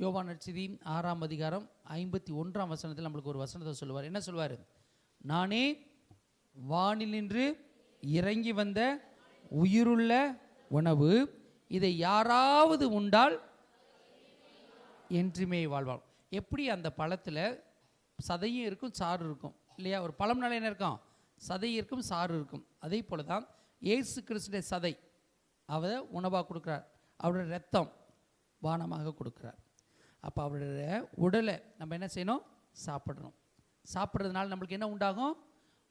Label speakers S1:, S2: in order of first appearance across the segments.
S1: யோவான் நற்செய்தி 6ஆம் அதிகாரம் 51ஆம் வசனத்தில் நம்மளுக்கு ஒரு வசனத்தை சொல்லுவார். என்ன சொல்வார்? நானே வானில் நின்று இறங்கி வந்த உயிருள்ள உணவு, இதை யாராவது உண்டால் என்றுமே வாழ்வாள். எப்படி அந்த பழத்தில் சதையும் இருக்கும் சாறு இருக்கும் இல்லையா? ஒரு பழம்னால என்ன இருக்கும்? சதை இருக்கும் சாறு இருக்கும். அதே போல தான் இயேசு கிறிஸ்துடைய சதை அவரை உணவாக கொடுக்குறார், அவருடைய ரத்தம் பானமாக கொடுக்குறார். அப்போ அவருடைய உடலை நம்ம என்ன செய்யணும்? சாப்பிடணும். சாப்பிட்றதுனால நம்மளுக்கு என்ன உண்டாகும்?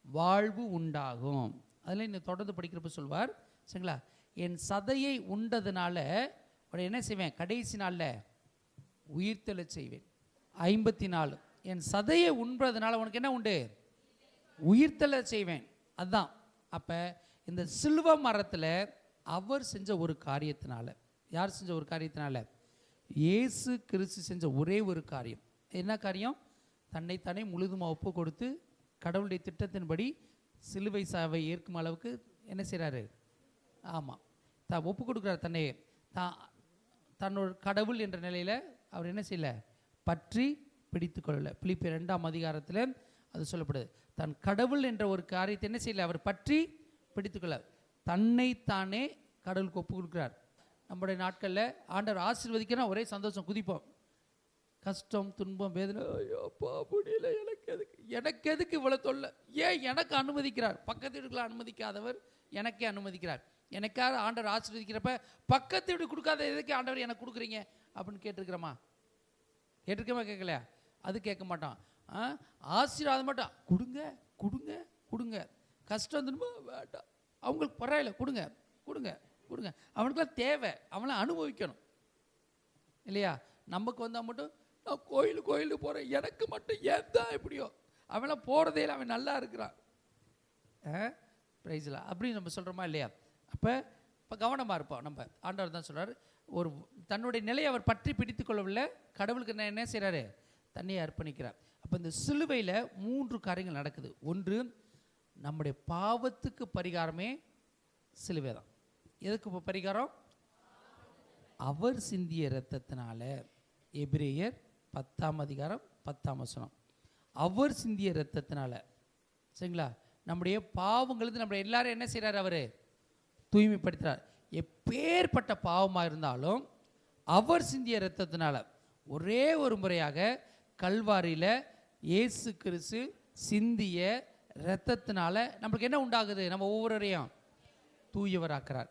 S1: வாழ்வு உண்டாகும். அதில் இன்னும் தொடர்ந்து படிக்கிறப்ப சொல்வார், சரிங்களா, என் சதையை உண்டதுனால அவரை என்ன செய்வேன்? கடைசி நாளில் உயிர்த்தெழ செய்வேன். 54 என் சதையை உண்பதுனால உனக்கு என்ன உண்டு? உயிர்த்தெழ செய்வேன். அதுதான். அப்போ இந்த சிலுவ மரத்தில் அவர் செஞ்ச ஒரு காரியத்தினால, யார் செஞ்ச ஒரு காரியத்தினால? இயேசு கிறிஸ்து செஞ்ச ஒரே ஒரு காரியம். என்ன காரியம்? தன்னைத்தானே முழுதுமாக ஒப்பு கொடுத்து கடவுளுடைய திட்டத்தின்படி சிலுவை சாவை ஏற்கும் அளவுக்கு என்ன செய்கிறாரு? ஆமாம், ஒப்பு கொடுக்குறார். தன்னோட கடவுள் என்ற நிலையில் அவர் என்ன செய்யல? பற்றி பிடித்து கொள்ளலை. பிலிப்பியர் 2ஆம் அதிகாரத்தில் அது சொல்லப்படுது. தன் கடவுள் என்ற ஒரு காரியத்தை என்ன செய்யலை? அவர் பற்றி பிடித்துக்கொள்ள தன்னைத்தானே கடவுளுக்கு ஒப்பு கொடுக்குறார். நம்முடைய நாட்களில் ஆண்டவர் ஆசீர்வதிக்கிறா ஒரே சந்தோஷம், குதிப்போம். கஷ்டம், துன்பம், வேதனை, ஐயோப்பா முடியல, எனக்கு எதுக்கு இவ்வளோ தொல்லை? ஏன் எனக்கு அனுமதிக்கிறார்? பக்கத்து வீட்டுக்குள்ள அனுமதிக்காதவர் எனக்கே அனுமதிக்கிறார். எனக்காக ஆண்டவர் ஆசீர்வதிக்கிறப்ப பக்கத்து வீடு கொடுக்காத எதுக்கு ஆண்டவர் எனக்கு கொடுக்குறீங்க அப்படின்னு கேட்டிருக்கிறோமா? கேட்டிருக்கமா? கேட்கலையா? அது கேட்க மாட்டான். ஆசீர்வாதம் மாட்டான். கொடுங்க கொடுங்க கொடுங்க. கஷ்டம் திரும்ப வேண்டாம், அவங்களுக்கு பரவாயில்ல, கொடுங்க கொடுங்க கொடுங்க. அவனுக்குலாம் தேவை, அவனை அனுபவிக்கணும் இல்லையா? நமக்கு வந்தால் மட்டும் நான் கோயிலுக்கு போகிறேன், எனக்கு மட்டும் ஏன் தான் எப்படியோ, அவன்லாம் போகிறதே இல்லை, அவன் நல்லா இருக்கிறான், ப்ரைஸில் அப்படின்னு நம்ம சொல்கிறோமா இல்லையா? இப்போ கவனமாக இருப்போம். நம்ம ஆண்டவர் தான் சொல்கிறார், ஒரு தன்னுடைய நிலையை அவர் பற்றி பிடித்து கொள்ளவில்லை. கடவுளுக்கு என்ன செய்கிறாரு? தன்னையை அர்ப்பணிக்கிறார். அப்போ இந்த சிலுவையில் 3 காரியங்கள் நடக்குது. ஒன்று, நம்முடைய பாவத்துக்கு பரிகாரமே சிலுவை தான். எதுக்கு பரிகாரம்? அவர் சிந்திய இரத்தத்தினால. எபிரேயர் 10ஆம் அதிகாரம் 10ஆம் வசனம். அவர் சிந்திய இரத்தத்தினால, சரிங்களா, நம்முடைய பாவங்களுக்கு நம்ம எல்லாரும் என்ன செய்கிறார்? அவர் தூய்மைப்படுத்துகிறார். எப்பேற்பட்ட பாவமாக இருந்தாலும் அவர் சிந்திய இரத்தத்தினால, ஒரே ஒரு முறையாக கல்வாரியில் இயேசு கிறிஸ்து சிந்திய இரத்தத்தினால நம்மளுக்கு என்ன உண்டாகுது? நம்ம ஒவ்வொருவரையும் தூயவராக்கிறார்.